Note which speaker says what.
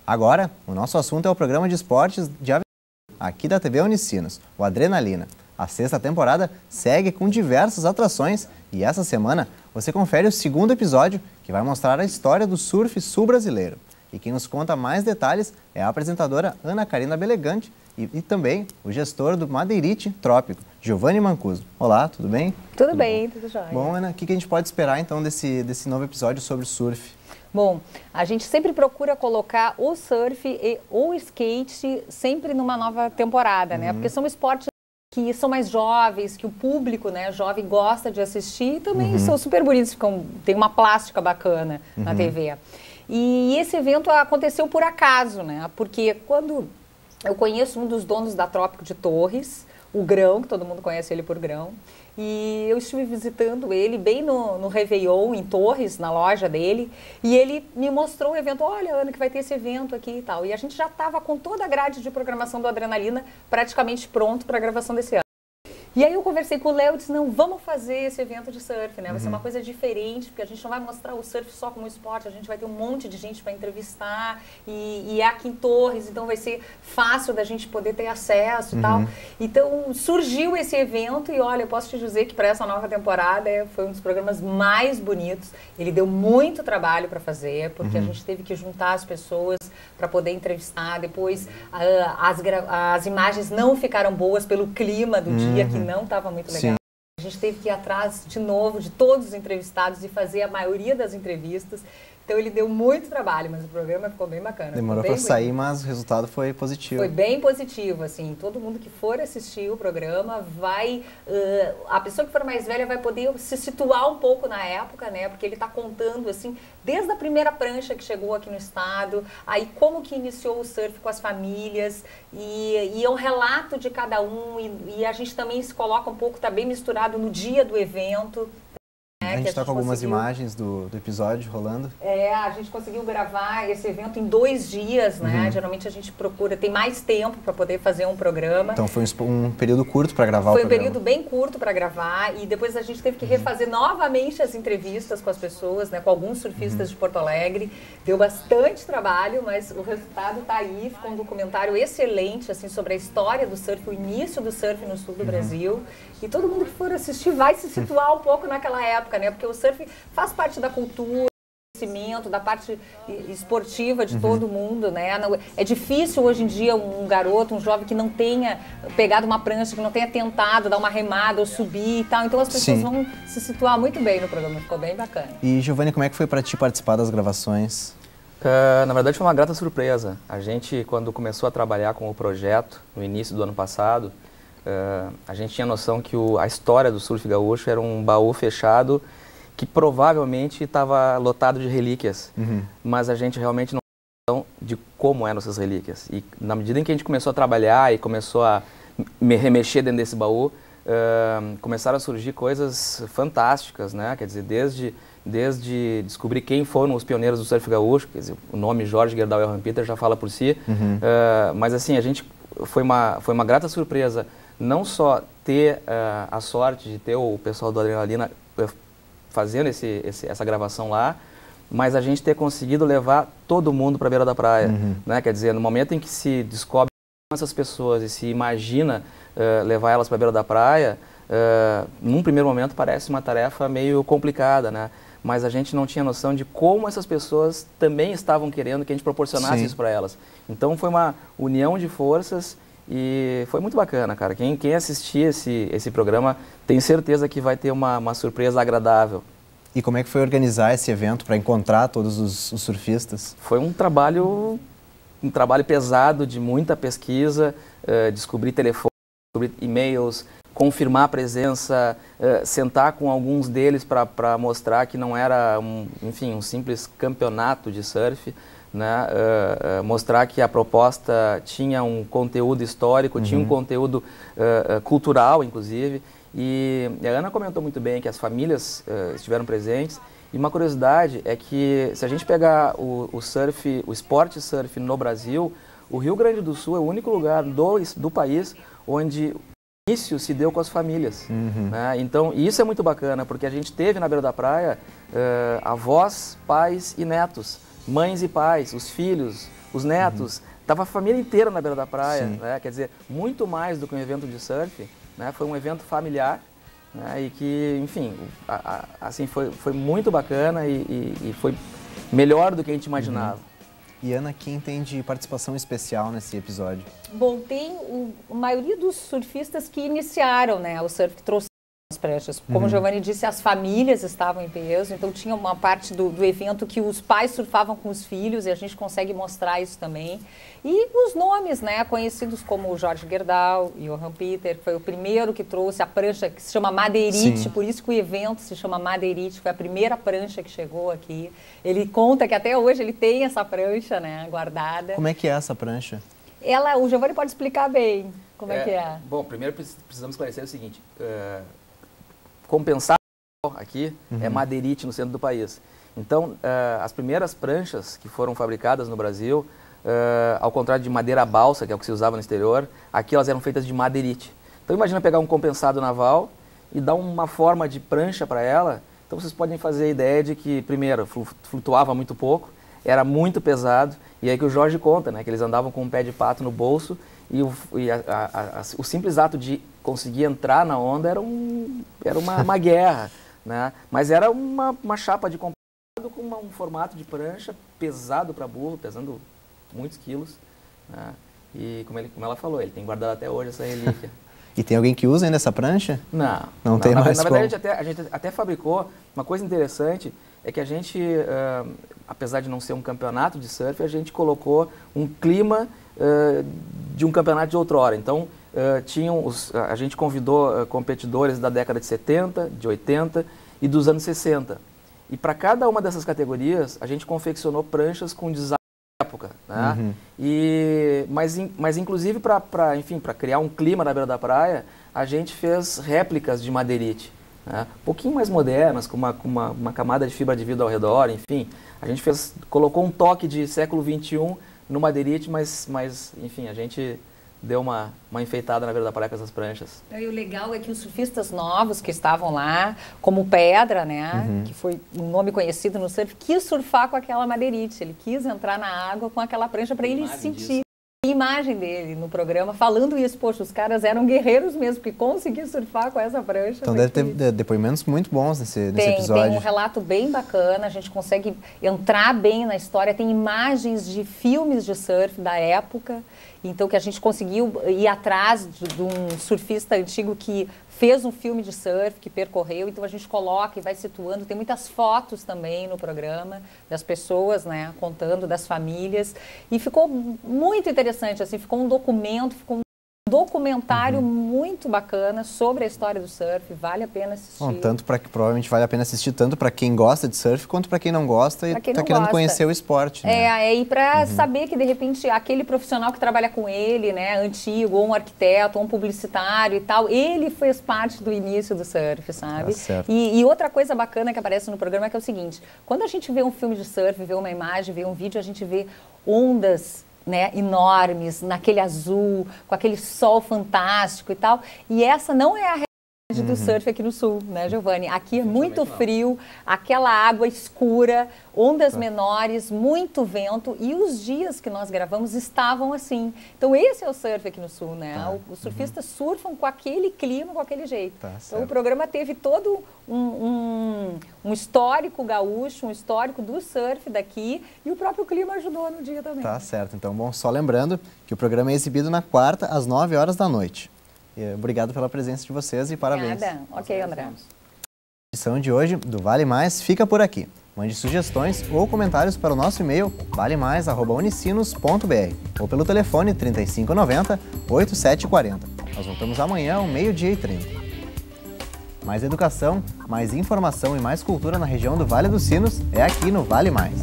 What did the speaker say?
Speaker 1: Agora, o nosso assunto é o programa de esportes de aventura, aqui da TV Unicinos, o Adrenalina. A sexta temporada segue com diversas atrações e essa semana você confere o segundo episódio, que vai mostrar a história do surf sul-brasileiro. E quem nos conta mais detalhes é a apresentadora Ana Karina Belegante e também o gestor do Madeirite Trópico, Giovanni Mancuso. Olá, tudo bem?
Speaker 2: Tudo bem, tudo jóia.
Speaker 1: Bom, Ana, o que a gente pode esperar então desse novo episódio sobre surf?
Speaker 2: Bom, a gente sempre procura colocar o surf e o skate sempre numa nova temporada, né? Porque são esportes que são mais jovens, que o público, né, jovem gosta de assistir e também são super bonitos, tem uma plástica bacana na TV. E esse evento aconteceu por acaso, né? Porque quando eu conheço um dos donos da Trópico de Torres, o Grão, que todo mundo conhece ele por Grão, e eu estive visitando ele bem no Réveillon, em Torres, na loja dele, e ele me mostrou o evento. Olha, Ana, que vai ter esse evento aqui e tal. E a gente já estava com toda a grade de programação do Adrenalina praticamente pronto para a gravação desse ano. E aí eu conversei com o Léo e disse, não, vamos fazer esse evento de surf, né? Vai ser uma coisa diferente, porque a gente não vai mostrar o surf só como esporte, a gente vai ter um monte de gente para entrevistar e é aqui em Torres, então vai ser fácil da gente poder ter acesso e tal. Então surgiu esse evento e olha, eu posso te dizer que para essa nova temporada foi um dos programas mais bonitos. Ele deu muito trabalho para fazer, porque a gente teve que juntar as pessoas para poder entrevistar. Depois as imagens não ficaram boas pelo clima do dia, que não estava muito legal. Sim. A gente teve que ir atrás de novo de todos os entrevistados e fazer a maioria das entrevistas. Então ele deu muito trabalho, mas o programa ficou bem bacana.
Speaker 1: Demorou para sair, mas o resultado foi positivo.
Speaker 2: Foi bem positivo, assim. Todo mundo que for assistir o programa vai... a pessoa que for mais velha vai poder se situar um pouco na época, né? Porque ele está contando, assim, desde a primeira prancha que chegou aqui no estado, aí como que iniciou o surf com as famílias, e é um relato de cada um, e a gente também se coloca um pouco, tá bem misturado no dia do evento.
Speaker 1: A gente está com algumas imagens do episódio rolando.
Speaker 2: A gente conseguiu gravar esse evento em 2 dias, né? Geralmente a gente procura, tem mais tempo para poder fazer um programa.
Speaker 1: Então foi um período curto para gravar o programa.
Speaker 2: Foi um período bem curto para gravar e depois a gente teve que refazer novamente as entrevistas com as pessoas, né? Com alguns surfistas de Porto Alegre. Deu bastante trabalho, mas o resultado está aí. Ficou um documentário excelente, assim, sobre a história do surf, o início do surf no sul do Brasil. E todo mundo que for assistir vai se situar um pouco naquela época, né? Porque o surf faz parte da cultura, do conhecimento, da parte esportiva de todo mundo, né? É difícil hoje em dia um garoto, um jovem que não tenha pegado uma prancha, que não tenha tentado dar uma remada ou subir e tal. Então as pessoas vão se situar muito bem no programa, ficou bem bacana.
Speaker 1: E Giovanni, como é que foi para ti participar das gravações?
Speaker 3: Na verdade foi uma grata surpresa. A gente, quando começou a trabalhar com o projeto, no início do ano passado, a gente tinha noção que a história do surf gaúcho era um baú fechado que provavelmente estava lotado de relíquias, mas a gente realmente não tinha noção de como eram essas relíquias. E na medida em que a gente começou a trabalhar e começou a remexer dentro desse baú, começaram a surgir coisas fantásticas, né? Quer dizer, desde descobrir quem foram os pioneiros do surf gaúcho, quer dizer, o nome Jorge Gerdau e Johan Peter já fala por si, mas assim, a gente foi uma grata surpresa não só ter a sorte de ter o pessoal do Adrenalina fazendo essa gravação lá, mas a gente ter conseguido levar todo mundo para a beira da praia, né? Quer dizer, no momento em que se descobre essas pessoas e se imagina levar elas para a beira da praia, num primeiro momento parece uma tarefa meio complicada, né? Mas a gente não tinha noção de como essas pessoas também estavam querendo que a gente proporcionasse isso para elas. Então foi uma união de forças e foi muito bacana, cara. Quem assistir esse programa tem certeza que vai ter uma surpresa agradável.
Speaker 1: E como é que foi organizar esse evento para encontrar todos os surfistas?
Speaker 3: Foi um trabalho pesado, de muita pesquisa, descobrir telefone, descobrir e-mails, confirmar a presença, sentar com alguns deles para mostrar que não era um simples campeonato de surf, né? Mostrar que a proposta tinha um conteúdo histórico, tinha um conteúdo cultural, inclusive. E a Ana comentou muito bem que as famílias estiveram presentes. E uma curiosidade é que, se a gente pegar o surf, o esporte surf no Brasil, o Rio Grande do Sul é o único lugar do país onde o início se deu com as famílias. Né? Então, isso é muito bacana, porque a gente teve na beira da praia avós, pais e netos, mães e pais, os filhos, os netos, estava a família inteira na beira da praia, né? Quer dizer, muito mais do que um evento de surf, né? Foi um evento familiar, né? E que, enfim, assim, foi muito bacana e foi melhor do que a gente imaginava.
Speaker 1: E Ana, quem tem de participação especial nesse episódio?
Speaker 2: Bom, tem a maioria dos surfistas que iniciaram, né, o surf, que trouxe as pranchas. Como o Giovanni disse, as famílias estavam em peso, então tinha uma parte do evento que os pais surfavam com os filhos e a gente consegue mostrar isso também. E os nomes, né, conhecidos como o Jorge Gerdau, Johan Peter, que foi o primeiro que trouxe a prancha que se chama Madeirite, por isso que o evento se chama Madeirite, foi a primeira prancha que chegou aqui. Ele conta que até hoje ele tem essa prancha, né, guardada.
Speaker 1: Como é que é essa prancha?
Speaker 2: O Giovanni pode explicar bem como é que é.
Speaker 3: Bom, primeiro precisamos esclarecer o seguinte, compensar aqui é Madeirite no centro do país. Então, as primeiras pranchas que foram fabricadas no Brasil, ao contrário de madeira balsa, que é o que se usava no exterior, aqui elas eram feitas de madeirite. Então, imagina pegar um compensado naval e dar uma forma de prancha para ela. Então, vocês podem fazer a ideia de que, primeiro, flutuava muito pouco, era muito pesado, e aí que o Jorge conta, né, que eles andavam com um pé de pato no bolso e o simples ato de conseguir entrar na onda era uma guerra, né? Mas era uma chapa de compensado com um formato de prancha pesado para burro, pesando muitos quilos, né? E como ela falou, ele tem guardado até hoje essa relíquia.
Speaker 1: E tem alguém que usa ainda essa prancha?
Speaker 3: Não
Speaker 1: tem mais.
Speaker 3: Na verdade, a gente até fabricou. Uma coisa interessante é que a gente, apesar de não ser um campeonato de surf, a gente colocou um clima de um campeonato de outrora. Então, a gente convidou competidores da década de 70, de 80 e dos anos 60. E para cada uma dessas categorias, a gente confeccionou pranchas com design da época, né? Mas inclusive para criar um clima na beira da praia, a gente fez réplicas de madeirite, né? Um pouquinho mais modernas, com uma camada de fibra de vidro ao redor, enfim. A gente colocou um toque de século XXI no madeirite, mas enfim, a gente deu uma enfeitada na beira da praia com essas pranchas.
Speaker 2: E o legal é que os surfistas novos que estavam lá, como Pedra, né, que foi um nome conhecido no surf, quis surfar com aquela madeirite. Ele quis entrar na água com aquela prancha para ele sentir a imagem dele no programa, falando isso. Poxa, os caras eram guerreiros mesmo, que conseguiram surfar com essa prancha.
Speaker 1: Então deve ter depoimentos muito bons nesse episódio.
Speaker 2: Tem um relato bem bacana, a gente consegue entrar bem na história, tem imagens de filmes de surf da época, então que a gente conseguiu ir atrás de um surfista antigo que fez um filme de surf, que percorreu, então a gente coloca e vai situando, tem muitas fotos também no programa das pessoas, né, contando, das famílias, e ficou muito interessante, assim, ficou um documentário muito bacana sobre a história do surf, vale a pena assistir.
Speaker 1: Bom, provavelmente vale a pena assistir tanto para quem gosta de surf quanto para quem não gosta e está querendo conhecer o esporte. Né?
Speaker 2: E para saber que de repente aquele profissional que trabalha com ele, né, antigo, ou um arquiteto, ou um publicitário e tal, ele fez parte do início do surf, sabe? E outra coisa bacana que aparece no programa é que é o seguinte, quando a gente vê um filme de surf, vê uma imagem, vê um vídeo, a gente vê ondas, né, enormes, naquele azul, com aquele sol fantástico e tal. E essa não é a realidade do surf aqui no sul, né, Giovanni? Aqui é muito frio, aquela água escura, ondas menores, muito vento, e os dias que nós gravamos estavam assim. Então esse é o surf aqui no sul, né? Os surfistas surfam com aquele clima, com aquele jeito. Então o programa teve todo um histórico gaúcho, um histórico do surf daqui, e o próprio clima ajudou no dia também.
Speaker 1: Tá certo. Então, bom, só lembrando que o programa é exibido na quarta, às 9 horas da noite. Obrigado pela presença de vocês e parabéns.
Speaker 2: Nada. Ok, André.
Speaker 1: A edição de hoje do Vale Mais fica por aqui. Mande sugestões ou comentários para o nosso e-mail valemais@unicinos.br ou pelo telefone 3590-8740. Nós voltamos amanhã ao 12h30. Mais educação, mais informação e mais cultura na região do Vale dos Sinos é aqui no Vale Mais.